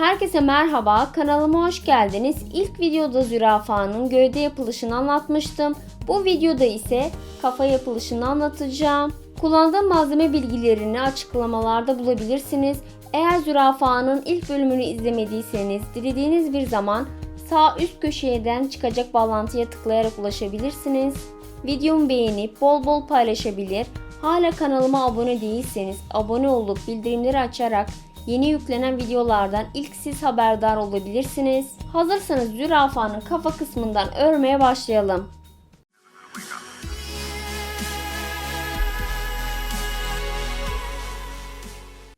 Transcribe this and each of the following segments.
Herkese merhaba, kanalıma hoş geldiniz. İlk videoda zürafanın gövde yapılışını anlatmıştım. Bu videoda ise kafa yapılışını anlatacağım. Kullandığım malzeme bilgilerini açıklamalarda bulabilirsiniz. Eğer zürafanın ilk bölümünü izlemediyseniz dilediğiniz bir zaman sağ üst köşeden çıkacak bağlantıya tıklayarak ulaşabilirsiniz. Videomu beğenip bol bol paylaşabilir. Hala kanalıma abone değilseniz abone olup bildirimleri açarak yeni yüklenen videolardan ilk siz haberdar olabilirsiniz. Hazırsanız zürafanın kafa kısmından örmeye başlayalım.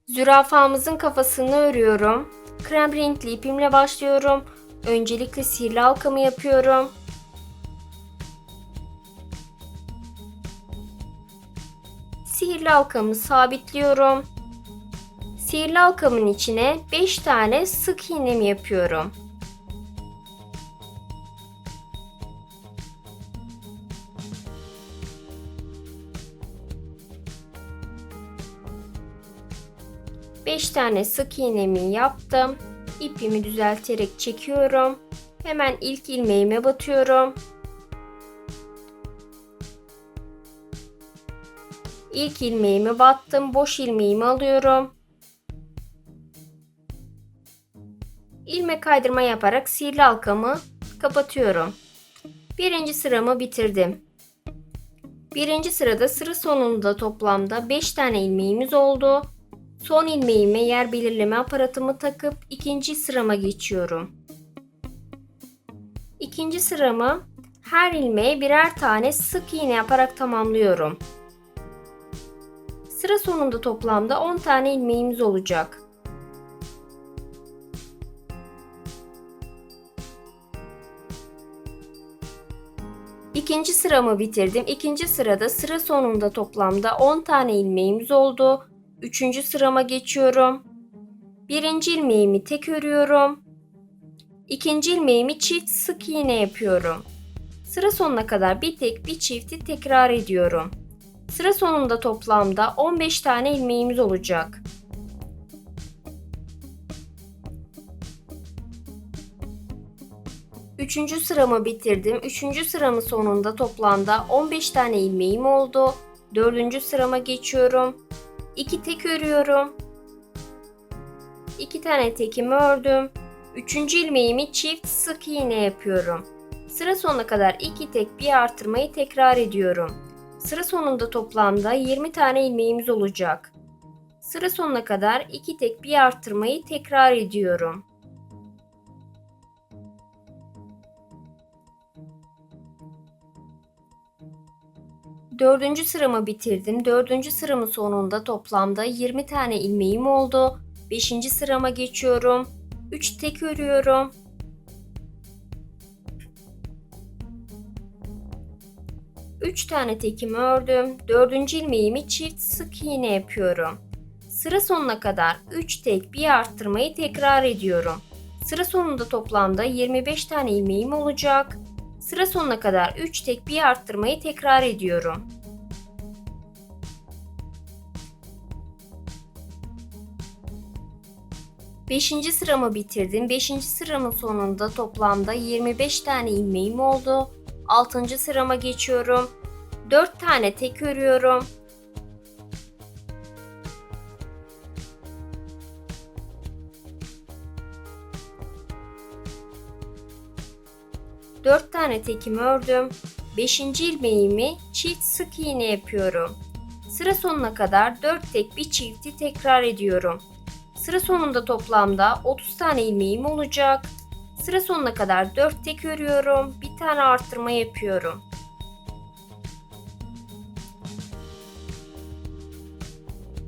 Zürafamızın kafasını örüyorum. Krem renkli ipimle başlıyorum. Öncelikle sihirli halkamı yapıyorum. Sihirli halkamı sabitliyorum. Sihirli halkamın içine 5 tane sık iğnemi yapıyorum. Beş tane sık iğnemi yaptım. İpimi düzelterek çekiyorum. Hemen ilk ilmeğime batıyorum. İlk ilmeğimi battım. Boş ilmeğimi alıyorum. İlmek kaydırma yaparak sihirli halkamı kapatıyorum. Birinci sıramı bitirdim. Birinci sırada sıra sonunda toplamda 5 tane ilmeğimiz oldu. Son ilmeğime yer belirleme aparatımı takıp ikinci sırama geçiyorum. İkinci sıramı her ilmeğe birer tane sık iğne yaparak tamamlıyorum. Sıra sonunda toplamda 10 tane ilmeğimiz olacak. İkinci sıramı bitirdim. İkinci sırada sıra sonunda toplamda 10 tane ilmeğimiz oldu. Üçüncü sırama geçiyorum. Birinci ilmeğimi tek örüyorum. İkinci ilmeğimi çift sık iğne yapıyorum. Sıra sonuna kadar bir tek bir çifti tekrar ediyorum. Sıra sonunda toplamda 15 tane ilmeğimiz olacak. Üçüncü sıramı bitirdim. Üçüncü sıramın sonunda toplamda 15 tane ilmeğim oldu. Dördüncü sırama geçiyorum. 2 tek örüyorum. 2 tane tekimi ördüm. Üçüncü ilmeğimi çift sık iğne yapıyorum. Sıra sonuna kadar 2 tek bir artırmayı tekrar ediyorum. Sıra sonunda toplamda 20 tane ilmeğimiz olacak. Sıra sonuna kadar 2 tek bir artırmayı tekrar ediyorum. Dördüncü sıramı bitirdim. Dördüncü sıramın sonunda toplamda 20 tane ilmeğim oldu. Beşinci sırama geçiyorum. 3 tek örüyorum. Üç tane tekimi ördüm. Dördüncü ilmeğimi çift sık iğne yapıyorum. Sıra sonuna kadar 3 tek bir arttırmayı tekrar ediyorum. Sıra sonunda toplamda 25 tane ilmeğim olacak. Sıra sonuna kadar 3 tek bir arttırmayı tekrar ediyorum. Beşinci sıramı bitirdim. Beşinci sıramın sonunda toplamda 25 tane ilmeğim oldu. Altıncı sırama geçiyorum. 4 tane tek örüyorum. Dört tane tekimi ördüm. Beşinci ilmeğimi çift sık iğne yapıyorum. Sıra sonuna kadar 4 tek bir çifti tekrar ediyorum. Sıra sonunda toplamda 30 tane ilmeğim olacak. Sıra sonuna kadar 4 tek örüyorum. Bir tane arttırma yapıyorum.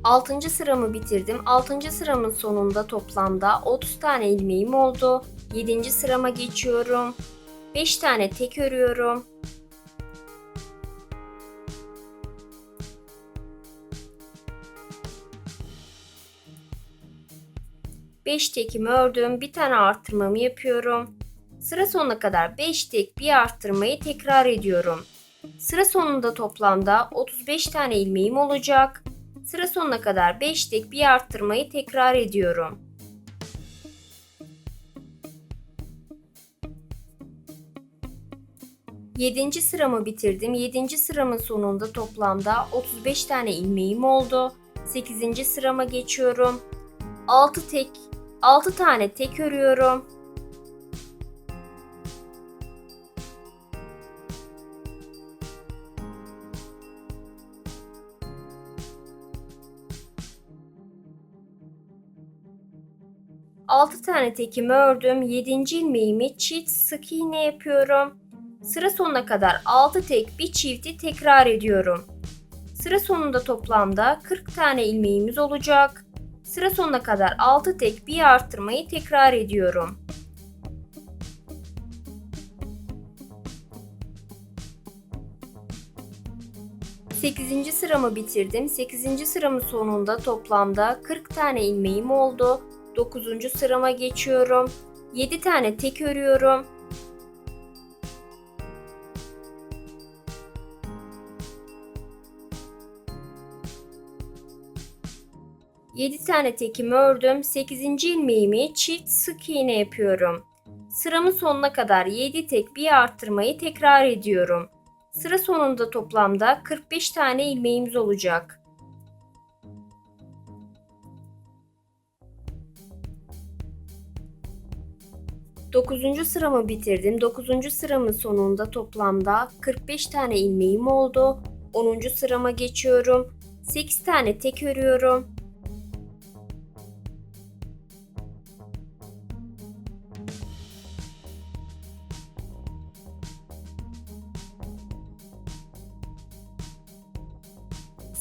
Altıncı sıramı bitirdim. Altıncı sıramın sonunda toplamda 30 tane ilmeğim oldu. Yedinci sırama geçiyorum. 5 tane tek örüyorum. Beş tekimi ördüm. Bir tane arttırmamı yapıyorum. Sıra sonuna kadar 5 tek bir arttırmayı tekrar ediyorum. Sıra sonunda toplamda 35 tane ilmeğim olacak. Sıra sonuna kadar 5 tek bir arttırmayı tekrar ediyorum. 7. sıramı bitirdim. 7. sıramın sonunda toplamda 35 tane ilmeğim oldu. 8. sırama geçiyorum. 6 tane tek örüyorum. Altı tane tekimi ördüm. 7. ilmeğimi çift sık iğne yapıyorum. Sıra sonuna kadar 6 tek bir çifti tekrar ediyorum. Sıra sonunda toplamda 40 tane ilmeğimiz olacak. Sıra sonuna kadar 6 tek bir arttırmayı tekrar ediyorum. Sekizinci sıramı bitirdim. 8. sıramın sonunda toplamda 40 tane ilmeğim oldu. 9. sırama geçiyorum. 7 tane tek örüyorum. Yedi tane tekimi ördüm. 8. ilmeğimi çift sık iğne yapıyorum. Sıramın sonuna kadar 7 tek bir arttırmayı tekrar ediyorum. Sıra sonunda toplamda 45 tane ilmeğimiz olacak. Dokuzuncu sıramı bitirdim. 9. sıramın sonunda toplamda 45 tane ilmeğim oldu. 10. sırama geçiyorum. 8 tane tek örüyorum.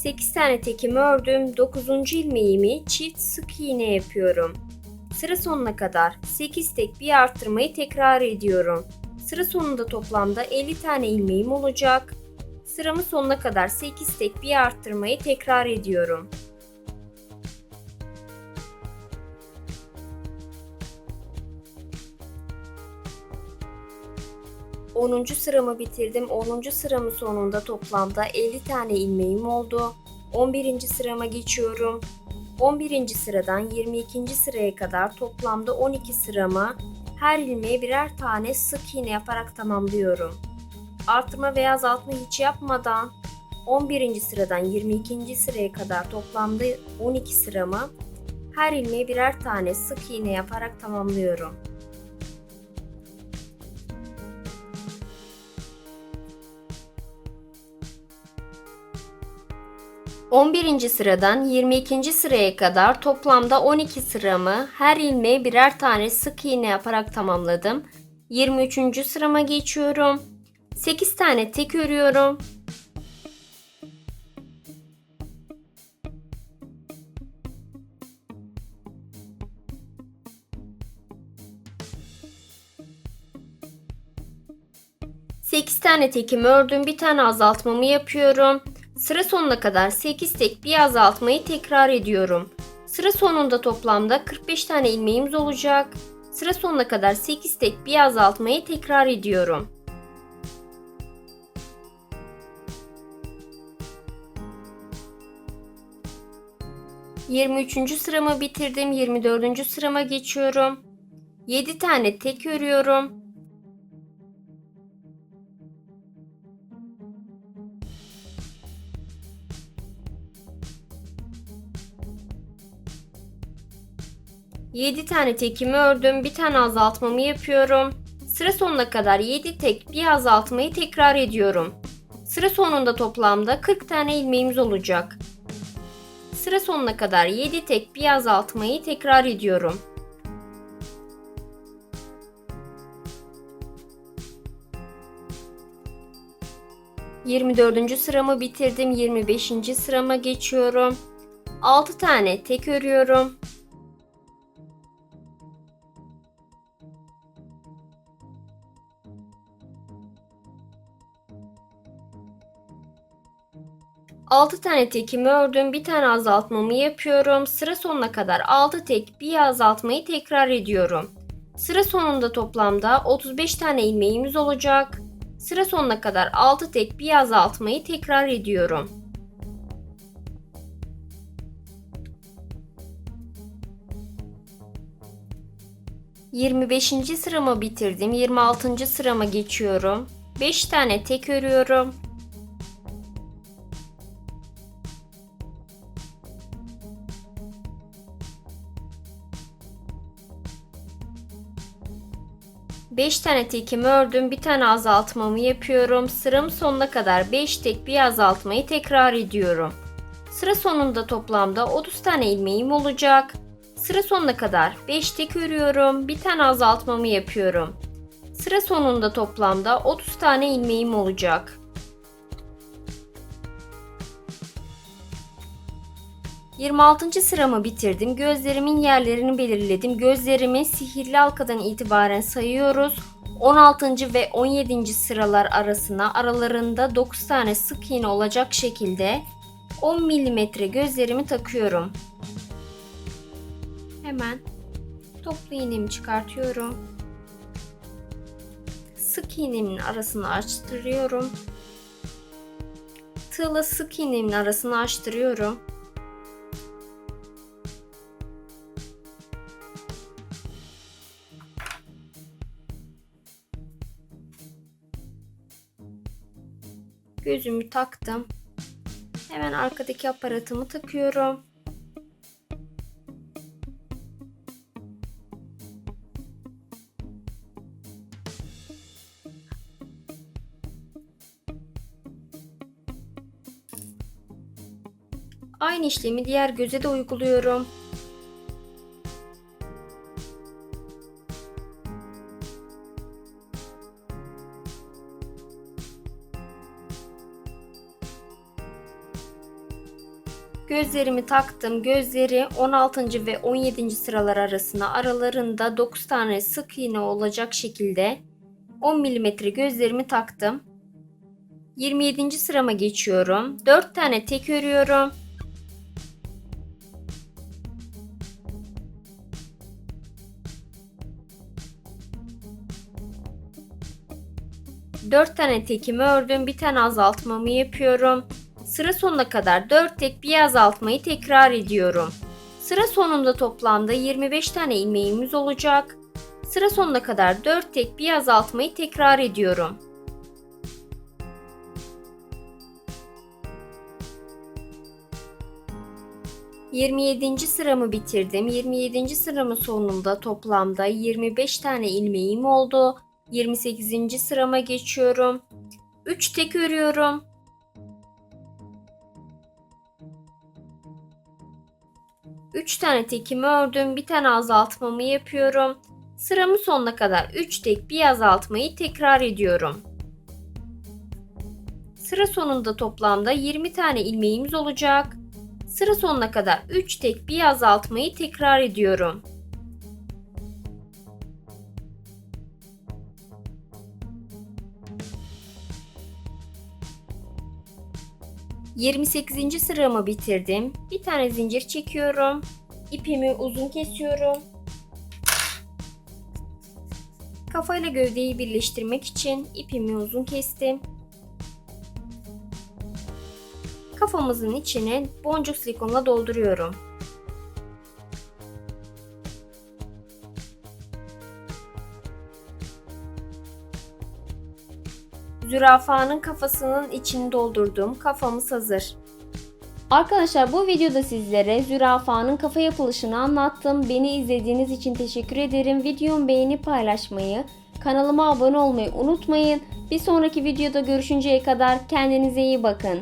Sekiz tane tekimi ördüm. 9. ilmeğimi çift sık iğne yapıyorum. Sıra sonuna kadar 8 tek bir arttırmayı tekrar ediyorum. Sıra sonunda toplamda 50 tane ilmeğim olacak. Sıramın sonuna kadar 8 tek bir arttırmayı tekrar ediyorum. 10. sıramı bitirdim. 10. sıramın sonunda toplamda 50 tane ilmeğim oldu. 11. sırama geçiyorum. 11. sıradan 22. sıraya kadar toplamda 12 sıramı her ilmeğe birer tane sık iğne yaparak tamamlıyorum. Artırma veya azaltma hiç yapmadan 11. sıradan 22. sıraya kadar toplamda 12 sıramı her ilmeğe birer tane sık iğne yaparak tamamlıyorum. 11. sıradan 22. sıraya kadar toplamda 12 sıramı her ilmeğe birer tane sık iğne yaparak tamamladım. 23. sırama geçiyorum. 8 tane tek örüyorum. Sekiz tane tekimi ördüm. Bir tane azaltmamı yapıyorum. Sıra sonuna kadar 8 tek bir azaltmayı tekrar ediyorum. Sıra sonunda toplamda 45 tane ilmeğimiz olacak. Sıra sonuna kadar 8 tek bir azaltmayı tekrar ediyorum. ...23. sıramı bitirdim. 24. sırama geçiyorum. 7 tane tek örüyorum. Yedi tane tekimi ördüm. Bir tane azaltmamı yapıyorum. Sıra sonuna kadar 7 tek bir azaltmayı tekrar ediyorum. Sıra sonunda toplamda 40 tane ilmeğimiz olacak. Sıra sonuna kadar 7 tek bir azaltmayı tekrar ediyorum. ...24. sıramı bitirdim. 25. sırama geçiyorum. 6 tane tek örüyorum. Altı tane tekimi ördüm. Bir tane azaltmamı yapıyorum. Sıra sonuna kadar 6 tek bir azaltmayı tekrar ediyorum. Sıra sonunda toplamda 35 tane ilmeğimiz olacak. Sıra sonuna kadar 6 tek bir azaltmayı tekrar ediyorum. ...25. sıramı bitirdim. 26. sırama geçiyorum. 5 tane tek örüyorum. Beş tane tekimi ördüm. Bir tane azaltmamı yapıyorum. Sıramın sonuna kadar 5 tek bir azaltmayı tekrar ediyorum. Sıra sonunda toplamda 30 tane ilmeğim olacak. Sıra sonuna kadar 5 tek örüyorum. Bir tane azaltmamı yapıyorum. Sıra sonunda toplamda 30 tane ilmeğim olacak. ...26. sıramı bitirdim. Gözlerimin yerlerini belirledim. Gözlerimi sihirli halkadan itibaren sayıyoruz. 16. ve 17. sıralar arasına aralarında 9 tane sık iğne olacak şekilde 10 mm gözlerimi takıyorum. Hemen toplu iğnemi çıkartıyorum. Sık iğnemin arasını açtırıyorum. Tığla sık iğnemin arasını açtırıyorum. Gözümü taktım. Hemen arkadaki aparatımı takıyorum. Aynı işlemi diğer göze de uyguluyorum. Gözlerimi taktım. Gözleri 16. ve 17. sıralar arasına aralarında 9 tane sık iğne olacak şekilde 10 mm gözlerimi taktım. 27. sırama geçiyorum. 4 tane tek örüyorum. Dört tane tekimi ördüm. Bir tane azaltmamı yapıyorum. Sıra sonuna kadar 4 tek bir azaltmayı tekrar ediyorum. Sıra sonunda toplamda 25 tane ilmeğimiz olacak. Sıra sonuna kadar 4 tek bir azaltmayı tekrar ediyorum. ...27. sıramı bitirdim. 27. sıramın sonunda toplamda 25 tane ilmeğim oldu. 28. sırama geçiyorum. 3 tek örüyorum. Üç tane tekimi ördüm. Bir tane azaltmamı yapıyorum. Sıramın sonuna kadar 3 tek bir azaltmayı tekrar ediyorum. Sıra sonunda toplamda 20 tane ilmeğimiz olacak. Sıra sonuna kadar 3 tek bir azaltmayı tekrar ediyorum. ...28. sıramı bitirdim. Bir tane zincir çekiyorum. İpimi uzun kesiyorum. Kafayla gövdeyi birleştirmek için ipimi uzun kestim. Kafamızın içine boncuk silikonla dolduruyorum. Zürafanın kafasının içini doldurdum. Kafamız hazır. Arkadaşlar bu videoda sizlere zürafanın kafa yapılışını anlattım. Beni izlediğiniz için teşekkür ederim. Videomu beğenip paylaşmayı, kanalıma abone olmayı unutmayın. Bir sonraki videoda görüşünceye kadar kendinize iyi bakın.